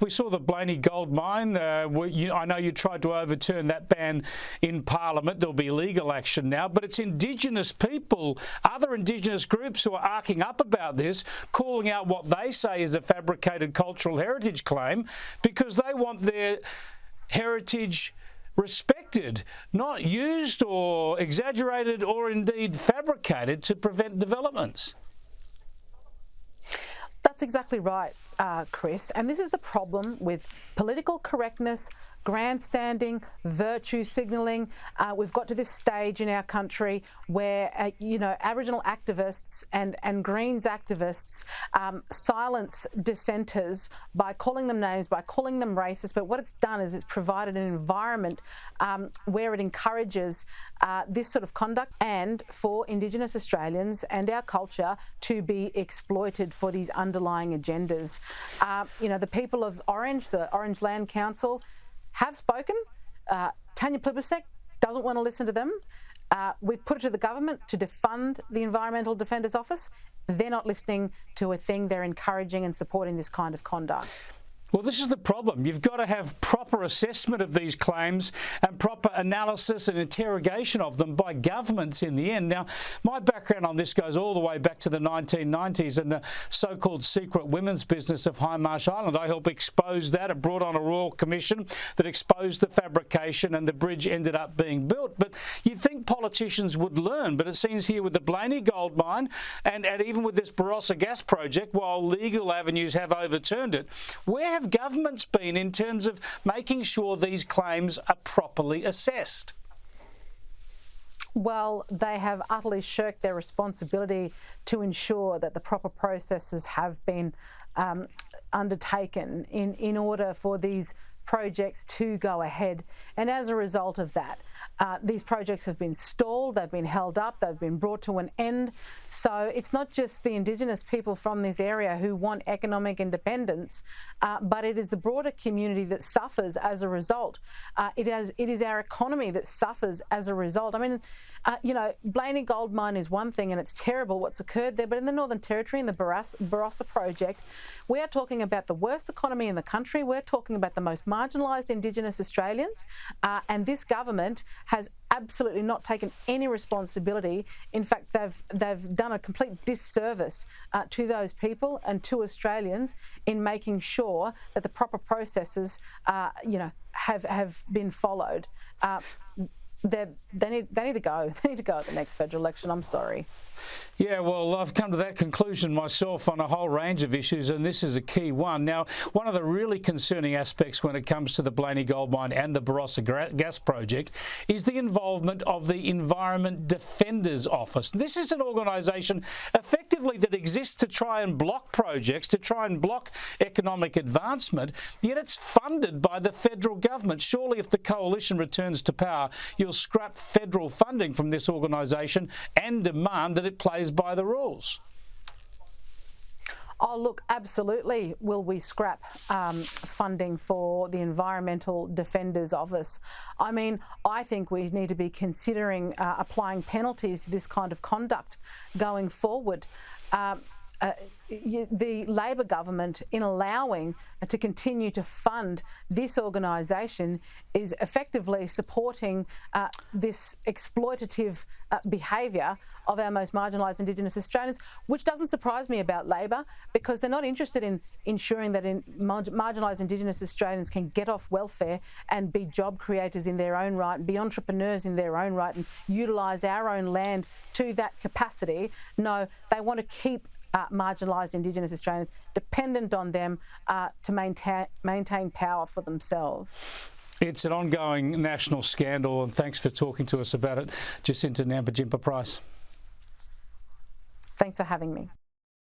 We saw the Blaney gold mine. I know you tried to overturn that ban in Parliament. There'll be legal action now, but it's Indigenous people, other Indigenous groups who are arcing up about this, calling out what they say is a fabricated cultural heritage claim because they want their heritage respected, not used or exaggerated or indeed fabricated to prevent developments. That's exactly right, Chris. And this is the problem with political correctness, grandstanding, virtue signalling. We've got to this stage in our country where, Aboriginal activists and Greens activists silence dissenters by calling them names, by calling them racist. But what it's done is it's provided an environment where it encourages this sort of conduct and for Indigenous Australians and our culture to be exploited for these underlying agendas. The people of Orange, the Orange Land Council, have spoken. Tanya Plibersek doesn't want to listen to them. We've put it to the government to defund the Environmental Defenders Office. They're not listening to a thing. They're encouraging and supporting this kind of conduct. Well, this is the problem. You've got to have proper assessment of these claims and proper analysis and interrogation of them by governments in the end. Now, my background on this goes all the way back to the 1990s and the so-called secret women's business of Hindmarsh Island. I helped expose that. It brought on a royal commission that exposed the fabrication and the bridge ended up being built. But you'd think politicians would learn, but it seems here with the Blaney gold mine and even with this Barossa gas project, while legal avenues have overturned it, where have governments been in terms of making sure these claims are properly assessed? Well, they have utterly shirked their responsibility to ensure that the proper processes have been undertaken in order for these projects to go ahead. And as a result of that, these projects have been stalled, they've been held up, they've been brought to an end. So it's not just the Indigenous people from this area who want economic independence, but it is the broader community that suffers as a result. It is our economy that suffers as a result. I mean, Blaney Gold Mine is one thing and it's terrible what's occurred there, but in the Northern Territory, in the Barossa project, we are talking about the worst economy in the country. We're talking about the most marginalised Indigenous Australians, and this government has absolutely not taken any responsibility. In fact, they've done a complete disservice to those people and to Australians in making sure that the proper processes, have been followed. They need to go. They need to go at the next federal election. I'm sorry. Yeah, well, I've come to that conclusion myself on a whole range of issues, and this is a key one. Now, one of the really concerning aspects when it comes to the Blaney Gold Mine and the Barossa Gas Project is the involvement of the Environment Defenders Office. This is an organisation effectively that exists to try and block projects, to try and block economic advancement, yet it's funded by the federal government. Surely if the coalition returns to power, you'll scrap federal funding from this organisation and demand that it plays by the rules. Oh, look, absolutely will we scrap funding for the Environmental Defenders Office. I mean, I think we need to be considering applying penalties to this kind of conduct going forward. The Labor government, in allowing to continue to fund this organisation, is effectively supporting this exploitative behaviour of our most marginalised Indigenous Australians, which doesn't surprise me about Labor, because they're not interested in ensuring that marginalised Indigenous Australians can get off welfare and be job creators in their own right, and be entrepreneurs in their own right, and utilise our own land to that capacity. No, they want to keep marginalised Indigenous Australians dependent on them to maintain power for themselves. It's an ongoing national scandal, and thanks for talking to us about it, Jacinta Nampijinpa Price. Thanks for having me.